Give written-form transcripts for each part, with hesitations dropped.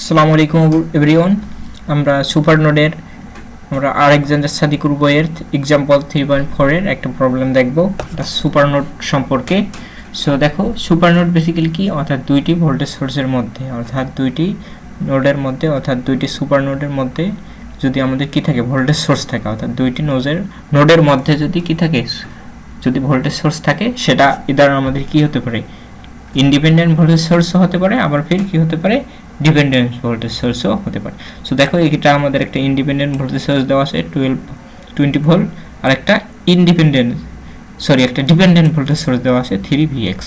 আসসালামু আলাইকুম এভরিওয়ান। আমরা সুপার নোডের আমরা আরেকজনের সাদিকুর বইয়ের এক্সাম্পল 3.4 এর একটা প্রবলেম দেখব, এটা সুপার নোড সম্পর্কে। সো দেখো, সুপার নোড বেসিক্যালি কি, অর্থাৎ দুইটি ভোল্টেজ সোর্সের মধ্যে, অর্থাৎ দুইটি নোডের মধ্যে, অর্থাৎ দুইটি সুপার নোডের মধ্যে যদি আমাদের কি থাকে, ভোল্টেজ সোর্স থাকে, অর্থাৎ দুইটি নোডের মধ্যে যদি কি থাকে, যদি ভোল্টেজ সোর্স থাকে, সেটা ইদার আমাদের কি হতে পারে, ইন্ডিপেন্ডেন্ট ভোল্টেজ সোর্সও হতে পারে, আবার ফির কি হতে পারে, ডিপেন্ডেন্ট ভোল্টেজ সোর্সও হতে পারে। সো দেখো, এটা আমাদের একটা ইন্ডিপেন্ডেন্ট ভোল্টেজ সোর্স দেওয়া আছে 20 ভোল্ট, আর একটা একটা ডিপেন্ডেন্ট ভোল্টেজ সোর্স দেওয়া আছে 3Vx।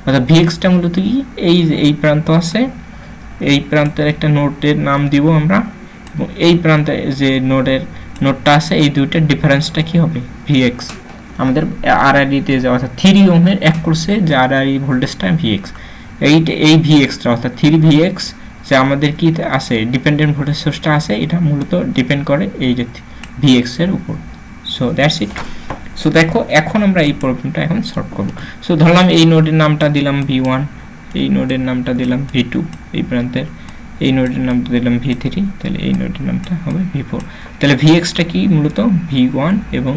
অর্থাৎ Vxটা মূলত কি, এই প্রান্ত আছে, এই প্রান্তের একটা নোডের নাম দিব আমরা, এবং এই প্রান্তে যে নোডটা আছে, এই দুইটার ডিফারেন্সটা কি হবে, Vx। আমাদের আরআরইতে যে অর্থাৎ 3 ওহমের এক কোর্সে যে আরআরই ভোল্টেজটা Vx, এই Vxটা অর্থাৎ 3Vx যে আমাদের কি আছে, ডিপেন্ডেন্ট ভোল্টেজ সোর্সটা আছে, এটা মূলত ডিপেন্ড করে এই যে Vx এর উপর। So that's it. সো দেখো, এখন আমরা এই প্রবলেমটা এখন সলভ করব। সো ধরলাম এই নোডের নামটা দিলাম V1, এই নোডের নামটা দিলাম V2, এই প্রান্তের এই নোডের নামটা দিলাম V3, তাহলে এই নোডের নামটা হবে V4। তাহলে Vxটা কি, মূলত V1, এবং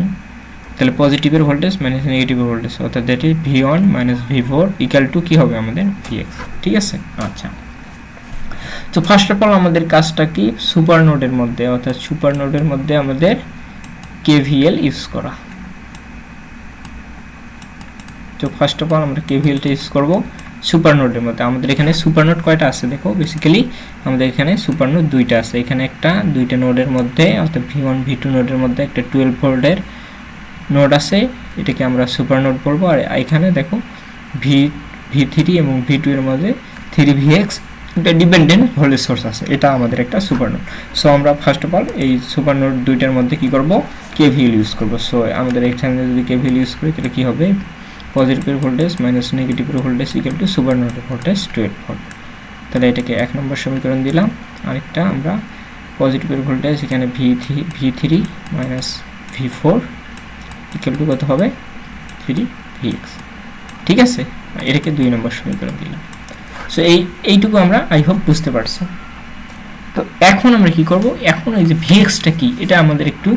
তাহলে পজিটিভের ভোল্টেজ মাইনাস নেগেটিভের ভোল্টেজ, অর্থাৎ that is V1 minus V4 equal to কি হবে আমাদের Vx। ঠিক আছে, আচ্ছা। তো ফার্স্ট অফ অল আমাদের কাজটা কি, সুপার নোডের মধ্যে, অর্থাৎ সুপার নোডের মধ্যে আমাদের KVL ইউজ করা। তো ফার্স্ট অফ অল আমরা KVLটা ইউজ করব সুপার নোডের মধ্যে। আমাদের এখানে সুপার নোড কয়টা আছে দেখো, বেসিক্যালি আমাদের এখানে সুপার নোড দুইটা আছে। এখানে দুইটা নোডের মধ্যে, অর্থাৎ V1 V2 নোডের মধ্যে একটা 12 ভোল্টের নোড আছে, এটাকে আমরা সুপার নোড বলবো। আর এখানে দেখো V3 এবং V2 এর মধ্যে 3Vx একটা ডিপেন্ডেন্ট ভোল্টেজ সোর্স আছে, এটা আমাদের একটা সুপার নোড। সো আমরা ফার্স্ট অফ অল এই সুপার নোড দুইটার মধ্যে কি করব, KVL ইউজ করব। সো আমাদের এখানে যদি KVL ইউজ করি, তাহলে কি হবে, পজিটিভের ভোল্টেজ মাইনাস নেগেটিভের ভোল্টেজ ইকুয়াল টু সুপার নোডের ভোল্টেজ 12 ভোল্ট। তাহলে এটাকে 1 নম্বর সমীকরণ দিলাম। আরেকটা আমরা পজিটিভের ভোল্টেজ এখানে V3 minus V4 equal to কত হবে, 3Vx। ঠিক আছে, এটাকে 2 নম্বর সমীকরণ দিলাম। সো এইটুকু আমরা আই হোপ বুঝতে পারছি। তো এখন আমরা কি করব, এখন এই যে Vxটা কি, এটা আমাদের একটু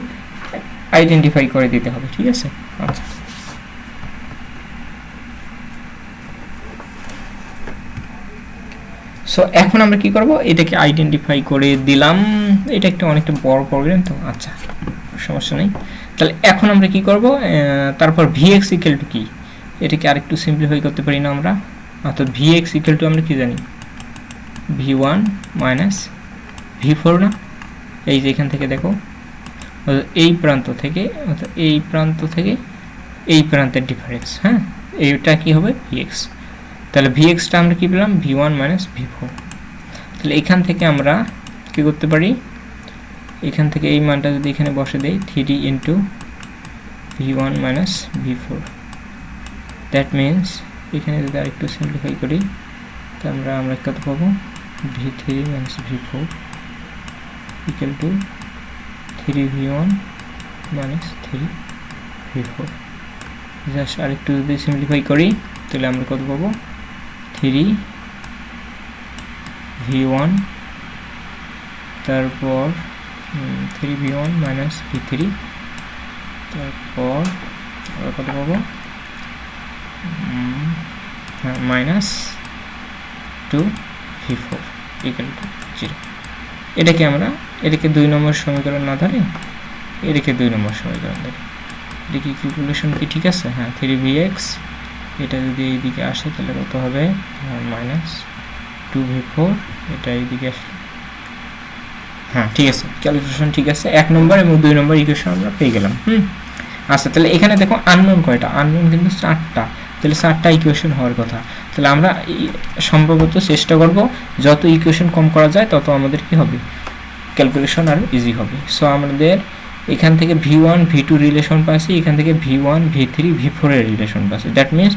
আইডেন্টিফাই করে দিতে হবে। ঠিক আছে, আচ্ছা। সো এখন আমরা কি করব, এটাকে আইডেন্টিফাই করে দিলাম। এটা একটা অনেকটা বড় প্রবলেম, তো আচ্ছা সমস্যা নেই। তাহলে এখন আমরা কি করব, তারপর Vx ইকুয়াল টু কি, এটাকে আরেকটু সিম্পলিফাই করতে পারি না আমরা। অর্থাৎ Vx ইকুয়াল টু আমরা কি জানি, V1 মাইনাস V4 না, এই যে এখান থেকে দেখো, এই প্রান্ত থেকে, অর্থাৎ এই প্রান্ত থেকে এই প্রান্তের ডিফারেন্স, হ্যাঁ, এইটা কি হবে Vx। তাহলে Vxটা আমরা কি পেলাম, V1 মাইনাস V4। তাহলে এখান থেকে আমরা কি করতে পারি, এখান থেকে এই মানটা যদি এখানে বসে দেই, 3 into V1 minus V4, that means এখানে যদি আরেকটু সিম্পলিফাই করি, তো আমরা কত পাবো, V3 minus V4 equal to 3V1 minus 3V4। Just আরেকটু যদি সিম্পলিফাই করি, তাহলে আমরা কত পাবো, 3V1, তারপর 3V1 মাইনাস V3, তারপর আমরা কত পাবো, মাইনাস 2V4 ইকুয়াল টু 0। এটাকে 2 নম্বর সমীকরণ না ধরে, এটাকে 2 নম্বর সমীকরণ ধরে। এটা কি ক্যালকুলেশন কি ঠিক আছে? হ্যাঁ, 3Vx এটা যদি এইদিকে আসে, তাহলে কত হবে, মাইনাস 2V4, এটা এইদিকে আসে। হ্যাঁ ঠিক আছে, ক্যালকুলেশন ঠিক আছে। 1 নম্বর এবং 2 নম্বর ইকুয়েশন আমরা পেয়ে গেলাম। আচ্ছা, তাহলে এখানে দেখো আননোন কয়টা, আননোন কিন্তু 4টা, তাহলে 4টা ইকুয়েশন হওয়ার কথা। তাহলে আমরা সম্ভবত চেষ্টা করব যত ইকুয়েশন কম করা যায়, তত আমাদের কি হবে, ক্যালকুলেশন আরও ইজি হবে। সো আমাদের এখান থেকে V1 V2 রিলেশন পাচ্ছি, এখান থেকে V1 V3 V4 এর রিলেশন পাচ্ছি। দ্যাট মিনস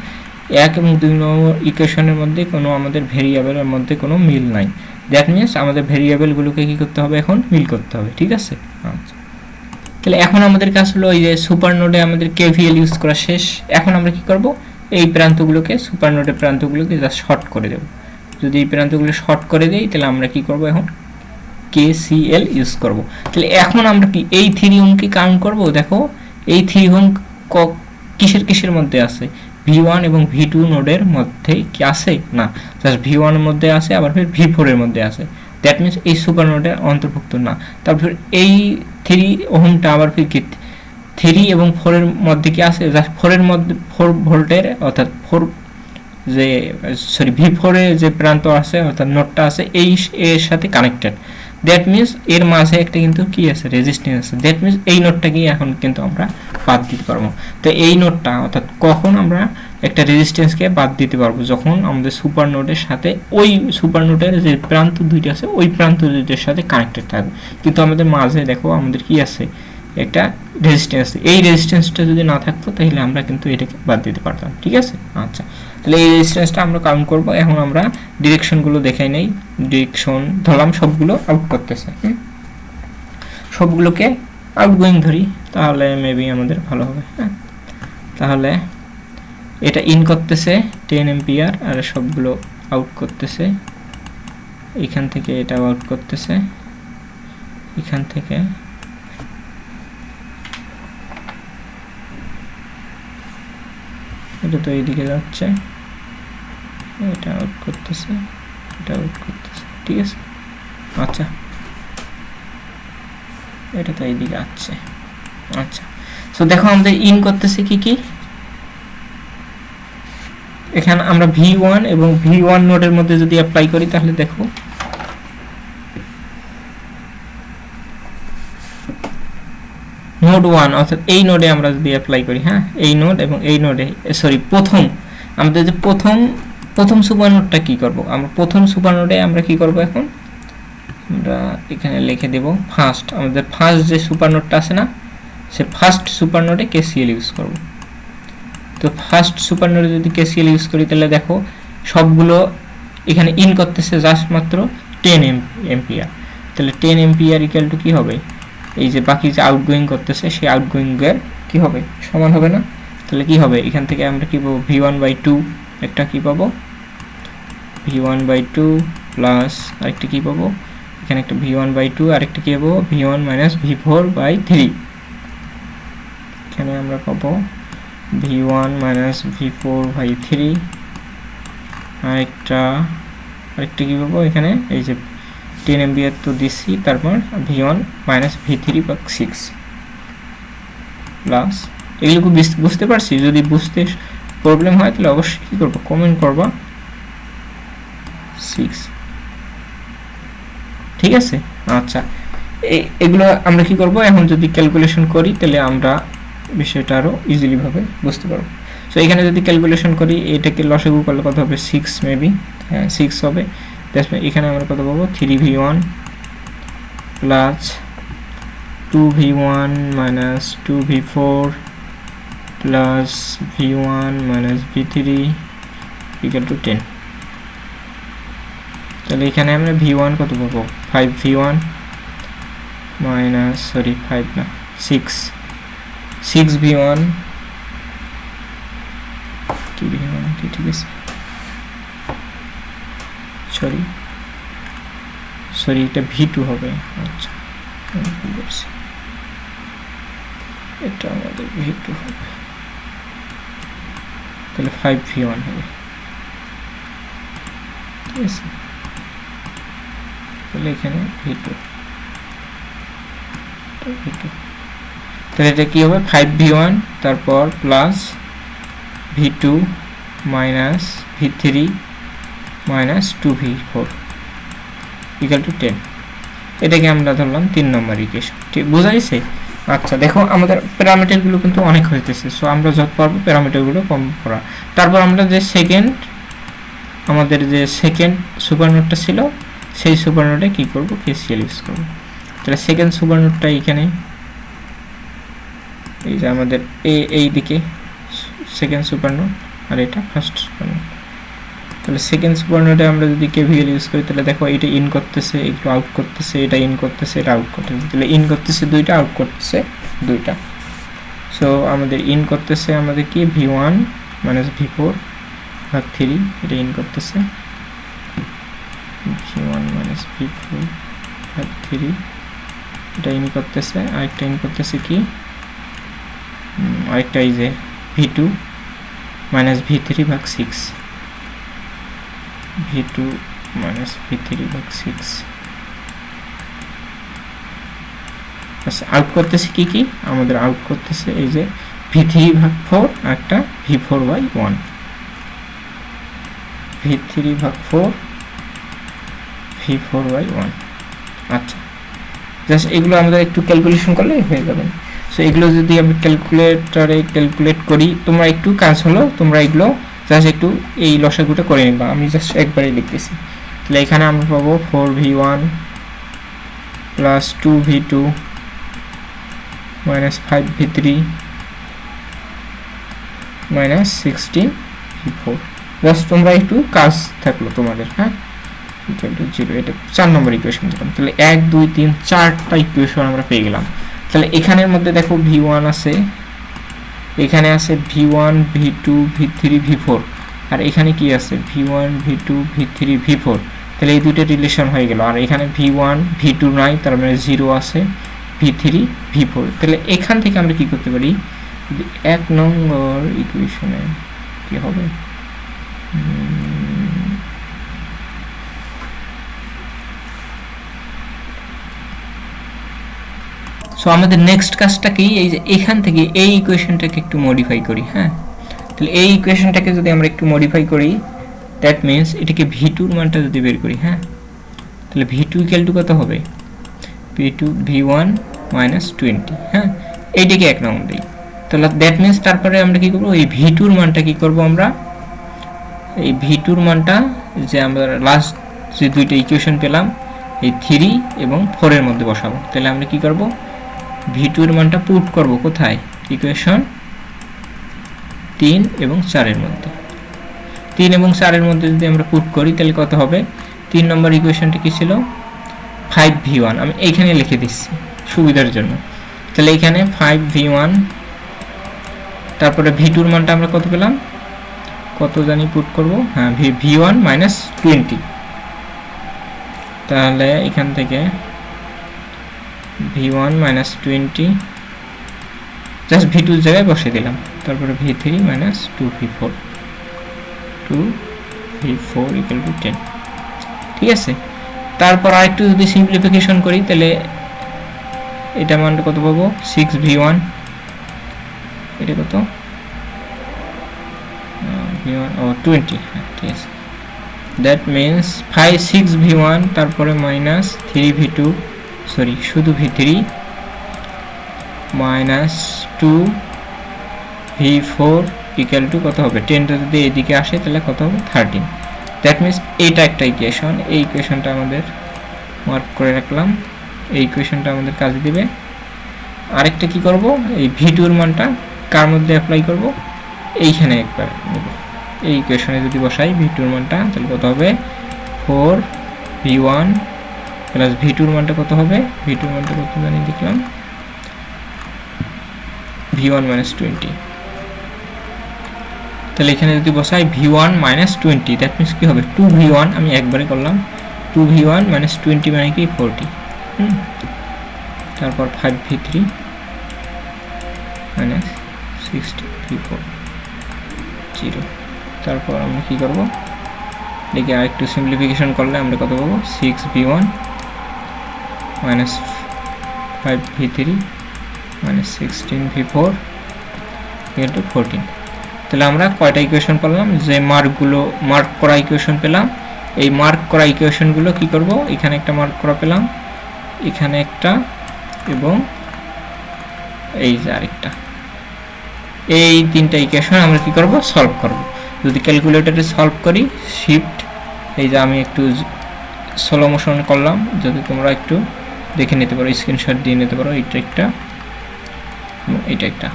1 এবং 2 নম্বর ইকুয়েশনের মধ্যে কোনো আমাদের ভেরিয়েবলের মধ্যে কোনো মিল নাই। দ্যাট মিনস আমাদের ভেরিয়েবলগুলোকে কি করতে হবে, এখন মিল করতে হবে। ঠিক আছে, আচ্ছা। তাহলে এখন আমাদের কাজ হলো, এই যে সুপার নোডে আমাদের KVL ইউজ করা শেষ। এখন আমরা কি করব, এই প্রান্তগুলোকে, সুপার নোডের প্রান্তগুলোকে জাস্ট শর্ট করে দেব। যদি এই প্রান্তগুলো শর্ট করে দেই, তাহলে আমরা কি করব, এখন KCL ইউজ করব। তাহলে এখন আমরা কি এই 3 ওহম কি কাউন্ট করব? দেখো এই 3 ওহম কিসের মধ্যে আছে? V1 এবং V2 নোডের মধ্যে কি আছে? না, জাস্ট V1 এর মধ্যে আছে, আবার ফির V4 এর মধ্যে আছে। দ্যাট মিন্স এই সুপার নোডের অন্তর্ভুক্ত না। তারপর এই 3 ওহমটা আবার ফির কি 3 এবং 4 এর মধ্যে কি আছে? জাস্ট 4 এর মধ্যে 4 ভোল্টের অর্থাৎ 4 যে V4 এর যে প্রান্ত আছে অর্থাৎ নোডটা আছে এই এর সাথে কানেক্টেড। দ্যাট মিন্স এর মাঝে একটা কিন্তু কি আছে? রেজিস্ট্যান্স আছে। দ্যাট মিন্স এই নোডটা কি এখন কিন্তু আমরা বাদ দিতে পারবো। তো এই নোডটা অর্থাৎ কখন আমরা একটা রেজিস্ট্যান্সকে বাদ দিতে পারবো? যখন আমাদের সুপার নোডের সাথে ওই সুপার নোডের যে প্রান্ত দুইটা আছে ওই প্রান্ত দুইটার সাথে কানেক্টেড থাকবে, কিন্তু আমাদের মাঝে দেখো আমাদের কি আছে? একটা রেজিস্ট্যান্স। এই রেজিস্ট্যান্সটা যদি না থাকতো তাহলে আমরা কিন্তু এটাকে বাদ দিতে পারতাম। ঠিক আছে, আচ্ছা, তাহলে এই রেজিস্ট্যান্সটা আমরা কাউন্ট করব। এখন আমরা ডিরেকশনগুলো দেখাই নাই। ডিরেকশন ধরলাম সবগুলো আউট করতেছে, সবগুলোকে আউটগোয়িং ধরি, তাহলে মেবি আমাদের ভালো হবে। হ্যাঁ, তাহলে এটা ইন করতেছে 10 এম্পিয়ার আর সবগুলো আউট করতেছে। এখান থেকে এটা আউট করতেছে, এখান থেকে এটা তো এইদিকে যাচ্ছে, এটা আউট করতেছে, এটা আউট করতেছে। ঠিক আছে, আচ্ছা, এটা তো এইদিকে আসছে। আচ্ছা, সো দেখো আমাদের ইন করতেছে কি কি? এখানে আমরা V1 এবং V1 নোডের মধ্যে যদি অ্যাপ্লাই করি তাহলে দেখো নোড 1 অর্থাৎ এই নোডে আমরা যদি অ্যাপ্লাই করি, হ্যাঁ এই নোড এবং এই নোডে প্রথম আমাদের যে প্রথম সুপার নোডটা কি করব? আমরা প্রথম সুপার নোডে আমরা কি করব? এখন আমরা এখানে লিখে দেব ফার্স্ট। আমাদের ফার্স্ট যে সুপার নোডটা আছে না, সে ফার্স্ট সুপার নোডে KCL ইউজ করব। তো ফার্স্ট সুপার নোডে যদি KCL ইউজ করি তাহলে দেখো সবগুলো এখানে ইন করতেছে জাস্ট মাত্র 10 এম্পিয়ার। তাহলে 10 এম্পিয়ার ইকুয়াল টু কি হবে? এই যে বাকি যে আউটগোয়িং করতেছে সেই আউটগোয়িং এর কি হবে? সমান হবে না? তাহলে কি হবে? এখান থেকে আমরা কি পাবো? V1/2 একটা কি পাবো? V1/2 প্লাস আরেকটা কি পাবো? এখানে একটা V1/2 আরেকটা কি পাবো? V1 - V4/3। এখানে আমরা পাবো V1 - V4/3। আরেকটা কি পাবো? এখানে এই যে 10 এম্পিয়ার তো দিচ্ছি, তারপর V1 - V3/6 প্লাস। এগুলো বুঝতে পারছি? যদি বুঝতে প্রবলেম হয় তাহলে অবশ্যই কি করবো? কমেন্ট করবা 6। ঠিক আছে, আচ্ছা, এগুলো আমরা কি করব? এখন যদি ক্যালকুলেশন করি তাহলে আমরা বিষয়টা আরো ইজিলি ভাবে বুঝতে পারবো। সো এখানে যদি ক্যালকুলেশন করি এটাকে লসাগু করলে কত হবে? 6 মেবি, হ্যাঁ 6 হবে। এখানে আমরা কত পাবো? 3V1 plus 2V1 - 2V4 plus V1 - V3 equal to 10। তাহলে এখানে আমরা V1 কত পাবো? 5V1 5 না 6V1 কি V1 কি? ঠিক আছে, সরি এটা V2 হবে। আচ্ছা, এটা আমাদের V2 হবে, তাহলে 5V1 হবে। ঠিক আছে, তাহলে এখানে V2, তাহলে এটা কি হবে? 5V1 তারপর plus V2 minus V3 minus 2V4 equal to 10। এটাকে আমরা ধরলাম 3 নম্বর ইকুয়েশন। ঠিক বোঝা গেছে? আচ্ছা, দেখো আমাদের প্যারামিটারগুলো কিন্তু অনেক হইতেছে, সো আমরা যত পারবো প্যারামিটারগুলো কম করা। তারপর আমরা যে আমাদের যে সেকেন্ড সুপার নোডটা ছিল সেই সুপার নোডে কি করব? KCL ইউজ করব। তাহলে সেকেন্ড সুপার নোডটা এখানে, এই যে আমাদের এই দিকে সেকেন্ড সুপার নোড আর এটা ফার্স্ট সুপার নোড। তাহলে সেকেন্ড সুপার নোডে আমরা যদি KVL ইউজ করি তাহলে দেখো এটা ইন করতেছে, এগুলো আউট করতেছে, এটা ইন করতেছে, এটা আউট করতেছে। তাহলে ইন করতেছে দুইটা, আউট করতেছে দুইটা। সো আমাদের ইন করতেছে আমাদের কি? V1 - V4/3, এটা ইন করতেছে V1 - 3 এটা ইন করতেছে, আরেকটা ইন করতেছে কি আরেকটা এই যে v2 মাইনাস v3 ভাগ 6, v2 মাইনাস v3 ভাগ 6। আচ্ছা আউট করতেছে কি কি আমাদের আউট করতেছে এই যে v3 ভাগ 4 আর একটা v4/1, v3 ভাগ 4 v4/1। আচ্ছা জাস্ট এগুলো আমাদের একটু ক্যালকুলেশন করলে হয়ে যাবে। সো এগুলো যদি আমি ক্যালকুলেটরে ক্যালকুলেট করি, তোমরা একটু কাজ হলো তোমরা এগুলো জাস্ট একটু এই লসাগুটা করে নিবা, আমি জাস্ট একবারই লিখতেছি। তাহলে এখানে আমরা পাবো 4v1 plus 2v2 minus 5v3 minus 16v4। Just তোমরা একটু কাজ থাকলো তোমাদের, হ্যাঁ ইকুয়াল টু 0। এটা 4 নম্বর ইকুয়েশন দিলাম। তাহলে 1 2 3 4টা ইকুয়েশন আমরা পেয়ে গেলাম। তাহলে এখানের মধ্যে দেখো v1 আছে, এখানে আছে v1 v2 v3 v4, আর এখানে কি আছে v1 v2 v3 v4। তাহলে এই দুইটা রিলেশন হয়ে গেল। আর এখানে v1 v2 নাই, তার মানে 0 আছে, v3 v4। তাহলে এখান থেকে আমরা কি করতে পারি, 1 নম্বর ইকুয়েশনে কি হবে, সো আমাদের নেক্সট কাজটা কি, এই যে এখান থেকে এই ইকুয়েশনটাকে একটু মডিফাই করি। হ্যাঁ তাহলে এই ইকুয়েশনটাকে যদি আমরা একটু মডিফাই করি, দ্যাট মিন্স এটাকে v2 এর মানটা যদি বের করি, হ্যাঁ তাহলে v2 ইকুয়াল টু কত হবে, v1 মাইনাস 20। হ্যাঁ এইটাকে 1 নম্বর দিই। তাহলে দ্যাট মিন্স তারপরে আমরা কি করব, এই v2 এর মানটা কি করব, আমরা এই v2 এর মানটা যে আমরা লাস্ট যে দুইটা ইকুয়েশন পেলাম এই 3 এবং 4 এর মধ্যে বসাবো। তাহলে আমরা কি করব, v2 এর মানটা পুট করব কোথায়, ইকুয়েশন 3 এবং 4 এর মধ্যে। 3 এবং 4 এর মধ্যে যদি আমরা পুট করি তাহলে কত হবে, 3 নম্বর ইকুয়েশনটা কি ছিল 5v1, আমি এইখানে লিখে দিচ্ছি সুবিধার জন্য। তাহলে এখানে 5v1, তারপরে v2 এর মানটা আমরা কত পেলাম, কত জানি পুট করব, হ্যাঁ v1 মাইনাস 20। তাহলে এখান থেকে v1 মাইনাস 20 জাস্ট v2 এর জায়গায় বসিয়ে দিলাম, তারপরে v3 minus 2v4 equal to 10। ঠিক আছে, তারপর আরেকটু যদি সিম্পলিফিকেশন করি তাহলে এটা মানটা কত পাবো, 6v1, এটা কত v1 ও 20, হ্যাঁ ঠিক আছে। দ্যাট মিন্স 6v1 তারপরে মাইনাস 3v2, সরি শুধু v3 minus 2v4 equal to কত হবে, 10টা যদি এদিকে আসে তাহলে কত হবে 13। দ্যাট মিন্স এইটা একটা ইকুয়েশন, এই ইকুয়েশনটা আমাদের মার্ক করে রাখলাম, এই ইকুয়েশনটা আমাদের কাজে দিবে। আরেকটা কি করব, এই v2 এর মানটা কার মধ্যে অ্যাপ্লাই করব, এইখানে একবার নেব। এই ইকুয়েশনে যদি বসাই v2 এর মানটা তাহলে কত হবে, 4v1 প্লাস v2 এর মানটা কত হবে, v2 এর মানটা কত জানি দেখলাম v1 মাইনাস 20। তাহলে এখানে যদি বসাই v1 মাইনাস 20, দ্যাট মিন্স কি হবে 2v1, আমি একবারে করলাম 2v1 মাইনাস 20 মানে কি 40, তারপর 5v3 মাইনাস 60v4 0। তারপর আমরা কি করব, এটাকে আরেকটু সিম্পলিফিকেশন করলে আমরা কত পাবো, 6v1 minus 5v3 minus 16v4 equal to 14। তাহলে আমরা কয়টা ইকুয়েশন পেলাম, যে মার্কগুলো মার্ক করা ইকুয়েশন পেলাম, এই মার্ক করা ইকুয়েশনগুলো কি করব, এখানে একটা মার্ক করা পেলাম, এখানে একটা, এবং এই যে আরেকটা, এই তিনটা ইকুয়েশন আমরা কি করব, সলভ করব। যদি ক্যালকুলেটরে সলভ করি, শিফট এই যে আমি একটু স্লো মোশন করলাম, যদি তোমরা একটু দেখে নিতে পারো, স্ক্রিনশট দিয়ে নিতে পারো, এইটা একটা এইটা একটা।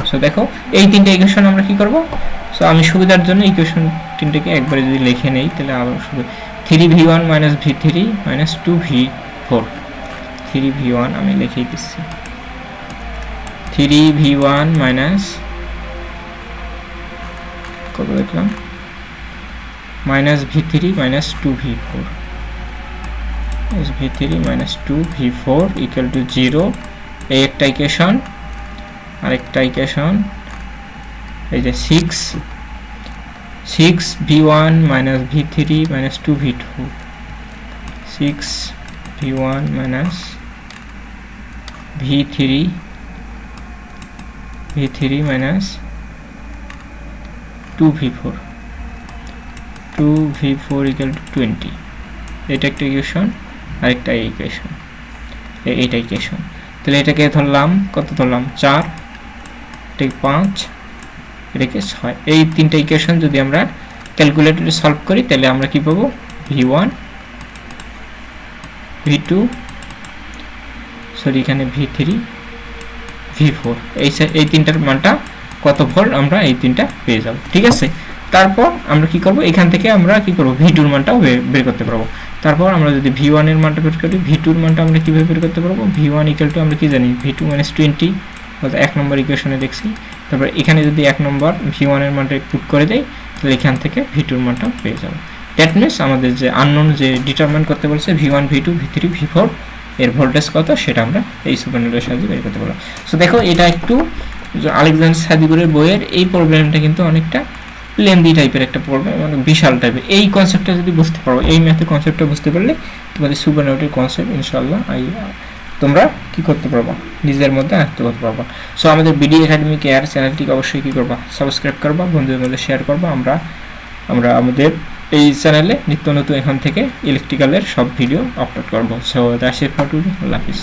সো দেখো এই তিনটা ইকুয়েশন আমরা কি করব, সো আমি সুবিধার জন্য ইকুয়েশন তিনটাকে একবারে যদি লিখে নেই তাহলে আবার 3v1 minus v3 minus 2v4, 3v1 আমি লিখেই দিচ্ছি, 3v1 মাইনাস কত দেখলাম, minus v3 minus 2v4 is v3 minus 2 v4 equal to 0 এই একটা ইকুয়েশন আরেকটা ইকুয়েশন এই যে 6 v1 minus v3 minus 2 v2 6 v1 minus v3 minus 2 v4 equal to 20 এটা একটা ইকুয়েশন আরেকটা ইকুয়েশন এইটা ইকুয়েশন তাহলে এটাকে ধরলাম কত ধরলাম 4 এটাকে 5 এটাকে 6 এই তিনটা ইকুয়েশন যদি আমরা ক্যালকুলেটরে সলভ করি তাহলে আমরা কি পাবো v1 v2 সরি এখানে v3 v4 এই তিনটার মানটা কত ভোল্ট আমরা এই তিনটা পেয়ে যাব ঠিক আছে তারপর আমরা কি করব এখান থেকে আমরা কি করব v2 এর মানটাও বের করতে পারবো তারপর আমরা যদি v1 এর মানটা বের করি v2 এর মানটা আমরা কিভাবে বের করতে পারবো v1 = আমরা কি জানি v2 - 20 অর্থাৎ এক নম্বর ইকুয়েশনে দেখছি তারপর এখানে যদি এক নম্বর v1 এর মানটা পুট করে দেই তাহলে এখান থেকে v2 এর মানটা পেয়ে যাব দ্যাট মিন্স আমাদের যে আননোন যে ডিটারমাইন করতে বলছে v1 v2 v3 v4 এর ভোল্টেজ কত সেটা আমরা এই সুপারনোডের সাহায্যে বের করতে পারবো সো দেখো এটা একটু আলেকজান্ডার সাদিকুরের বইয়ের এই প্রবলেমটা কিন্তু অনেকটা লেন্দি টাইপের একটা প্রবলেম মানে বিশাল টাইপের এই কনসেপ্টটা যদি বুঝতে পারো এই ম্যাথের কনসেপ্টটা বুঝতে পারলে তোমাদের সুপারনোডের কনসেপ্ট ইনশাআল্লাহ তোমরা কি করতে পারবা নিজের মধ্যে আয়ত্ত করতে পারবা সো আমাদের বিডি একাডেমি কেয়ার চ্যানেলটিকে অবশ্যই কি করবা সাবস্ক্রাইব করবা বন্ধুদের মধ্যে শেয়ার করবা আমরা আমাদের এই চ্যানেলে নিত্য নতুন এখন থেকে ইলেকট্রিক্যালের সব ভিডিও আপলোড করব so that's it for today আল্লাহ হাফেজ